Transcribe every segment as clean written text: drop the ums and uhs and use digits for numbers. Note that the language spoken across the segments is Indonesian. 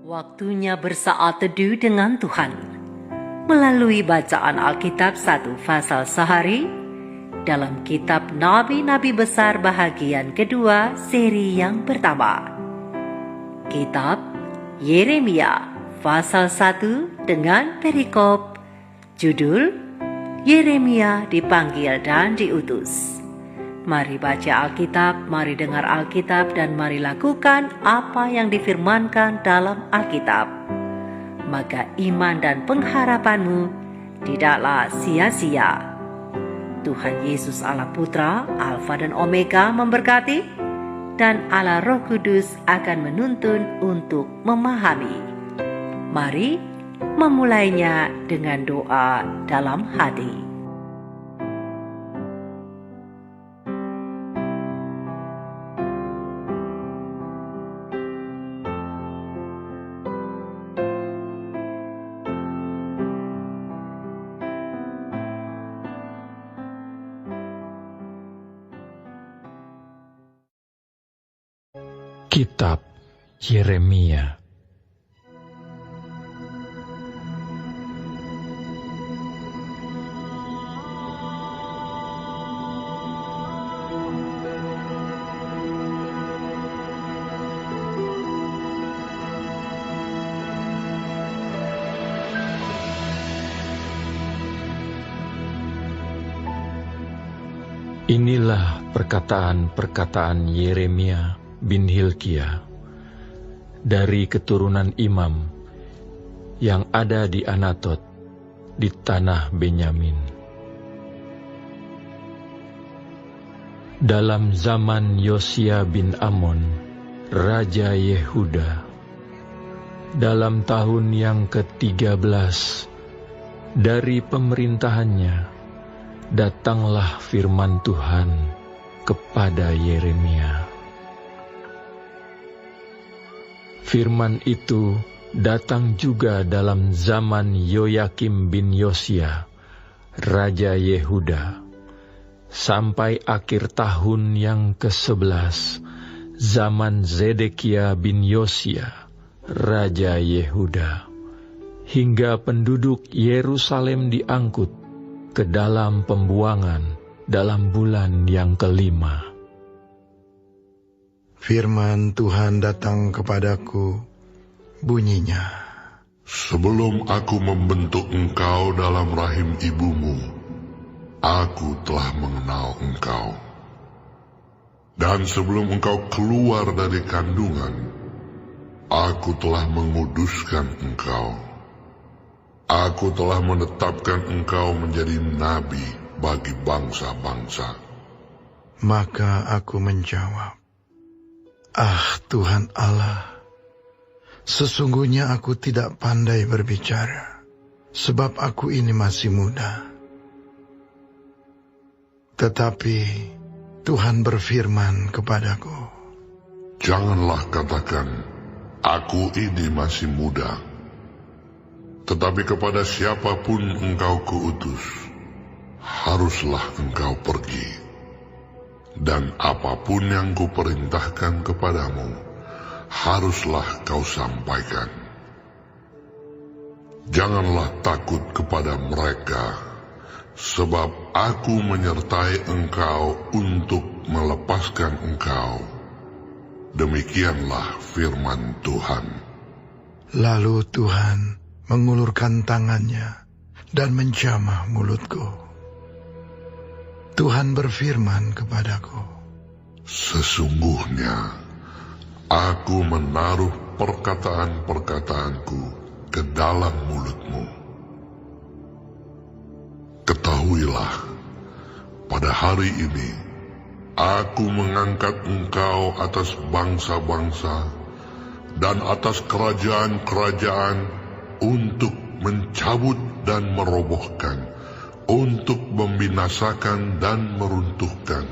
Waktunya bersaat teduh dengan Tuhan melalui bacaan Alkitab satu pasal sehari dalam kitab Nabi-Nabi Besar bahagian kedua seri yang pertama. Kitab Yeremia pasal 1 dengan perikop judul Yeremia dipanggil dan diutus. Mari baca Alkitab, mari dengar Alkitab, dan mari lakukan apa yang difirmankan dalam Alkitab. Maka iman dan pengharapanmu tidaklah sia-sia. Tuhan Yesus Allah Putra, Alfa dan Omega memberkati, dan Allah Roh Kudus akan menuntun untuk memahami. Mari memulainya dengan doa dalam hati. Kitab Yeremia. Inilah perkataan-perkataan Yeremia bin Hilkia dari keturunan imam yang ada di Anatot di tanah Benyamin. Dalam zaman Yosia bin Amon, Raja Yehuda, dalam tahun yang ke-13 dari pemerintahannya, datanglah firman Tuhan kepada Yeremia. Firman itu datang juga dalam zaman Yoyakim bin Yosia, Raja Yehuda, sampai akhir tahun yang ke-11, zaman Zedekia bin Yosia, Raja Yehuda, hingga penduduk Yerusalem diangkut ke dalam pembuangan dalam bulan yang ke-5. Firman Tuhan datang kepadaku, bunyinya, sebelum aku membentuk engkau dalam rahim ibumu, aku telah mengenal engkau. Dan sebelum engkau keluar dari kandungan, aku telah menguduskan engkau. Aku telah menetapkan engkau menjadi nabi bagi bangsa-bangsa. Maka aku menjawab, ah Tuhan Allah, sesungguhnya aku tidak pandai berbicara, sebab aku ini masih muda. Tetapi Tuhan berfirman kepadaku, janganlah katakan, aku ini masih muda. Tetapi kepada siapapun engkau kuutus, haruslah engkau pergi. Dan apapun yang kuperintahkan kepadamu, haruslah kau sampaikan. Janganlah takut kepada mereka, sebab aku menyertai engkau untuk melepaskan engkau. Demikianlah firman Tuhan. Lalu Tuhan mengulurkan tangannya dan menjamah mulutku. Tuhan berfirman kepadaku, sesungguhnya aku menaruh perkataan-perkataanku ke dalam mulutmu. Ketahuilah, pada hari ini aku mengangkat engkau atas bangsa-bangsa dan atas kerajaan-kerajaan untuk mencabut dan merobohkan, untuk membinasakan dan meruntuhkan,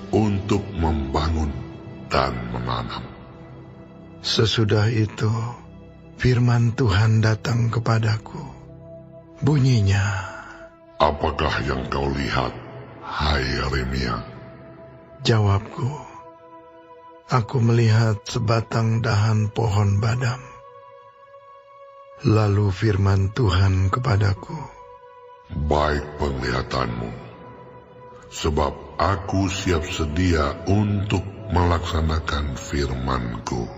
untuk membangun dan menanam. Sesudah itu, firman Tuhan datang kepadaku. Bunyinya, apakah yang kau lihat, hai Yeremia? Jawabku, aku melihat sebatang dahan pohon badam. Lalu firman Tuhan kepadaku, Baik penglihatanmu, sebab aku siap sedia untuk melaksanakan firman-Ku.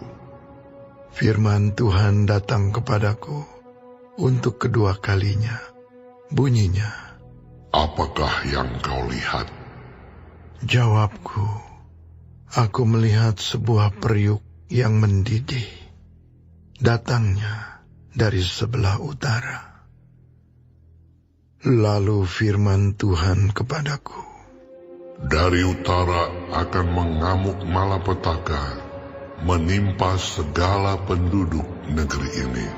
firman Tuhan datang kepadaku untuk kedua kalinya. Bunyinya, Apakah yang kau lihat? jawabku, aku melihat sebuah periuk yang mendidih. Datangnya dari sebelah utara. Lalu firman Tuhan kepadaku, Dari utara akan mengamuk malapetaka, menimpa segala penduduk negeri ini.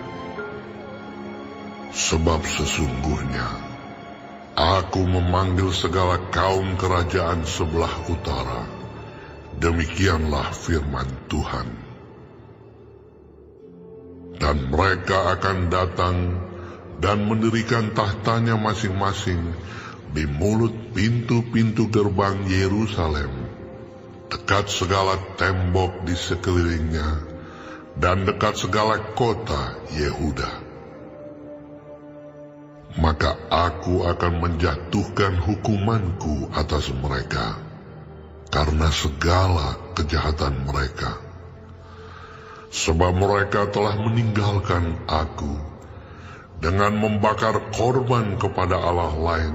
Sebab sesungguhnya, aku memanggil segala kaum kerajaan sebelah utara. Demikianlah firman Tuhan. Dan mereka akan datang dan mendirikan tahtanya masing-masing di mulut pintu-pintu gerbang Yerusalem, dekat segala tembok di sekelilingnya, dan dekat segala kota Yehuda. Maka aku akan menjatuhkan hukumanku atas mereka, karena segala kejahatan mereka. Sebab mereka telah meninggalkan aku, dengan membakar korban kepada Allah lain,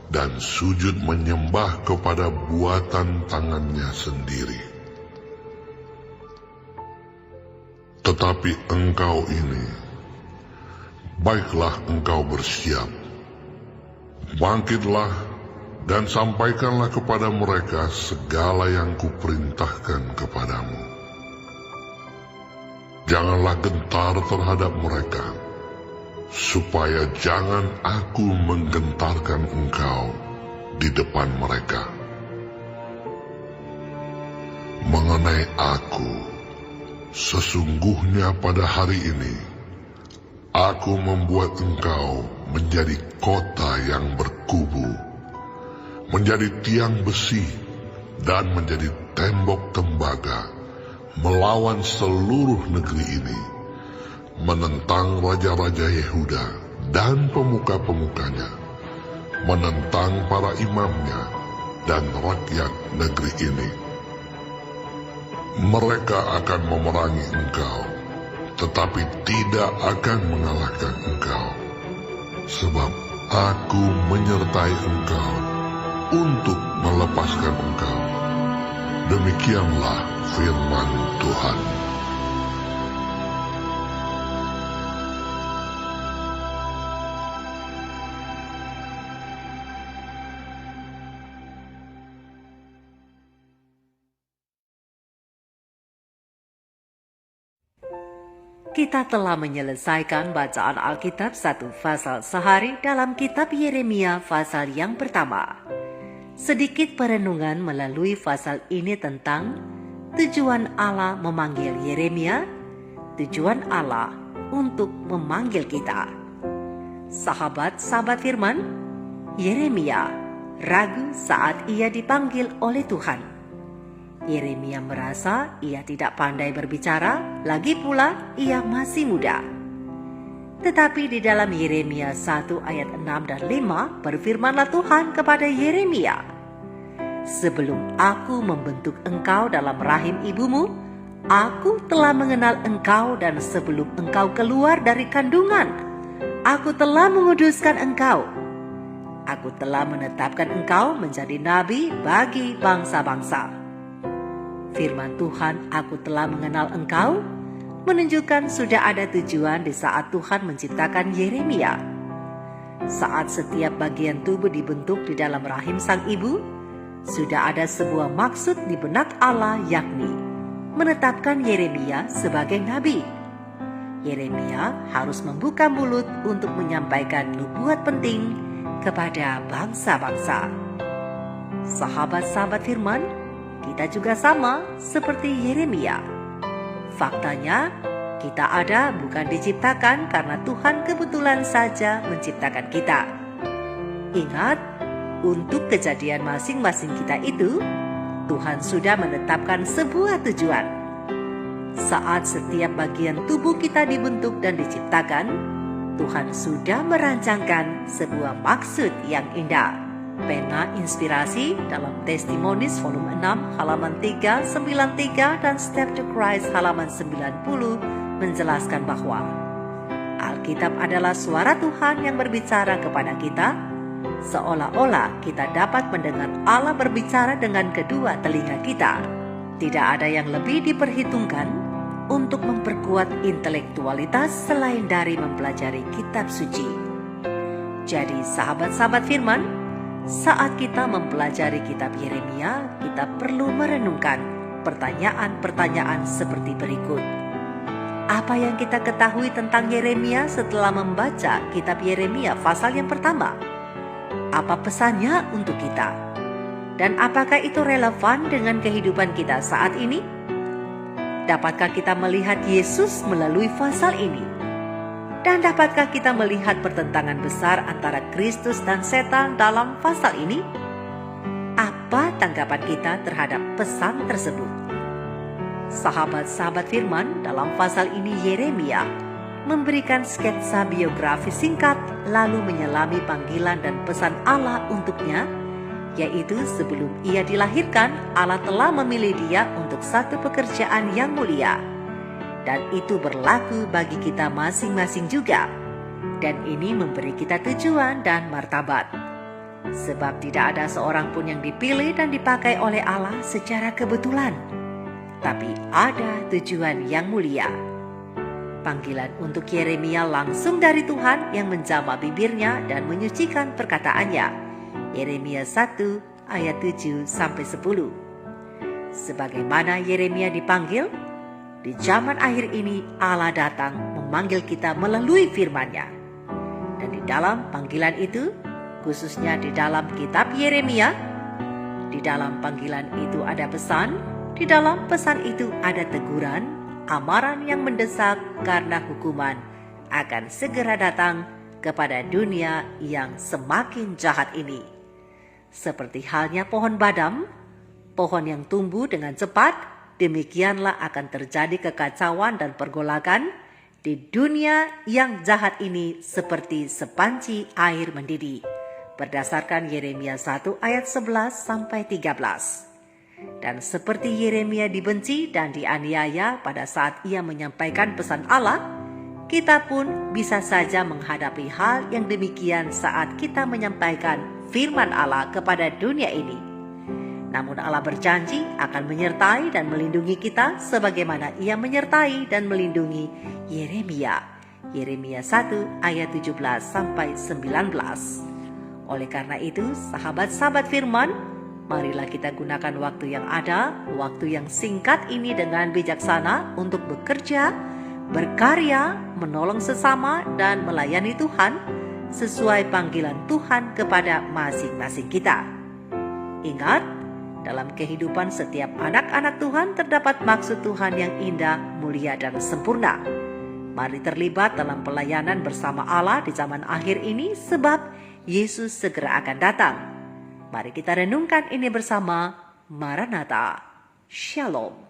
dan sujud menyembah kepada buatan tangannya sendiri. Tetapi engkau ini, baiklah engkau bersiap, bangkitlah dan sampaikanlah kepada mereka segala yang kuperintahkan kepadamu. Janganlah gentar terhadap mereka, supaya jangan aku menggentarkan engkau di depan mereka. Mengenai aku, sesungguhnya pada hari ini, aku membuat engkau menjadi kota yang berkubu, menjadi tiang besi, dan menjadi tembok tembaga, melawan seluruh negeri ini, menentang raja-raja Yehuda dan pemuka-pemukanya, menentang para imamnya dan rakyat negeri ini. Mereka akan memerangi engkau, tetapi tidak akan mengalahkan engkau, sebab aku menyertai engkau untuk melepaskan engkau. Demikianlah firman Tuhan. Kita telah menyelesaikan bacaan Alkitab 1 pasal sehari dalam kitab Yeremia pasal yang pertama. Sedikit perenungan melalui pasal ini tentang tujuan Allah memanggil Yeremia, tujuan Allah untuk memanggil kita. Sahabat-sahabat firman, Yeremia ragu saat ia dipanggil oleh Tuhan. Yeremia merasa ia tidak pandai berbicara, lagi pula ia masih muda. Tetapi di dalam Yeremia 1 ayat 6 dan 5 berfirmanlah Tuhan kepada Yeremia, "Sebelum aku membentuk engkau dalam rahim ibumu, aku telah mengenal engkau, dan sebelum engkau keluar dari kandungan, aku telah menguduskan engkau. Aku telah menetapkan engkau menjadi nabi bagi bangsa-bangsa." Firman Tuhan, "Aku telah mengenal engkau," menunjukkan sudah ada tujuan di saat Tuhan menciptakan Yeremia. Saat setiap bagian tubuh dibentuk di dalam rahim sang ibu, sudah ada sebuah maksud di benak Allah, yakni menetapkan Yeremia sebagai nabi. Yeremia harus membuka mulut untuk menyampaikan nubuat penting kepada bangsa-bangsa. Sahabat-sahabat firman, kita juga sama seperti Yeremia. Faktanya, kita ada bukan diciptakan karena Tuhan kebetulan saja menciptakan kita. Ingat, untuk kejadian masing-masing kita itu, Tuhan sudah menetapkan sebuah tujuan. saat setiap bagian tubuh kita dibentuk dan diciptakan, Tuhan sudah merancangkan sebuah maksud yang indah. Pena inspirasi dalam Testimonies volume 6 halaman 393 dan Step to Christ halaman 90 menjelaskan bahwa Alkitab adalah suara Tuhan yang berbicara kepada kita, seolah-olah kita dapat mendengar Allah berbicara dengan kedua telinga kita. Tidak ada yang lebih diperhitungkan untuk memperkuat intelektualitas selain dari mempelajari kitab suci. Jadi sahabat-sahabat firman, saat kita mempelajari kitab Yeremia, kita perlu merenungkan pertanyaan-pertanyaan seperti berikut. Apa yang kita ketahui tentang Yeremia setelah membaca kitab Yeremia pasal yang pertama? Apa pesannya untuk kita? Dan apakah itu relevan dengan kehidupan kita saat ini? Dapatkah kita melihat Yesus melalui pasal ini? Dan dapatkah kita melihat pertentangan besar antara Kristus dan setan dalam pasal ini? Apa tanggapan kita terhadap pesan tersebut? Sahabat-sahabat firman, dalam pasal ini Yeremia memberikan sketsa biografi singkat lalu menyelami panggilan dan pesan Allah untuknya, yaitu sebelum ia dilahirkan, Allah telah memilih dia untuk satu pekerjaan yang mulia. Dan itu berlaku bagi kita masing-masing juga. Dan ini memberi kita tujuan dan martabat. Sebab tidak ada seorang pun yang dipilih dan dipakai oleh Allah secara kebetulan. Tapi ada tujuan yang mulia. Panggilan untuk Yeremia langsung dari Tuhan yang menjamah bibirnya dan menyucikan perkataannya. Yeremia 1 ayat 7-10. Sebagaimana Yeremia dipanggil, di zaman akhir ini Allah datang memanggil kita melalui firman-Nya. Dan di dalam panggilan itu, khususnya di dalam kitab Yeremia, di dalam panggilan itu ada pesan, di dalam pesan itu ada teguran, amaran yang mendesak karena hukuman akan segera datang kepada dunia yang semakin jahat ini. Seperti halnya pohon badam, pohon yang tumbuh dengan cepat, demikianlah akan terjadi kekacauan dan pergolakan di dunia yang jahat ini seperti sepanci air mendidih. Berdasarkan Yeremia 1 ayat 11-13. Dan seperti Yeremia dibenci dan dianiaya pada saat ia menyampaikan pesan Allah, kita pun bisa saja menghadapi hal yang demikian saat kita menyampaikan firman Allah kepada dunia ini. Namun Allah berjanji akan menyertai dan melindungi kita sebagaimana ia menyertai dan melindungi Yeremia. Yeremia 1 ayat 17-19. Oleh karena itu, sahabat-sahabat firman, marilah kita gunakan waktu yang ada, waktu yang singkat ini dengan bijaksana untuk bekerja, berkarya, menolong sesama, dan melayani Tuhan sesuai panggilan Tuhan kepada masing-masing kita. Ingat, dalam kehidupan setiap anak-anak Tuhan terdapat maksud Tuhan yang indah, mulia, dan sempurna. Mari terlibat dalam pelayanan bersama Allah di zaman akhir ini sebab Yesus segera akan datang. Mari kita renungkan ini bersama. Maranatha. Shalom.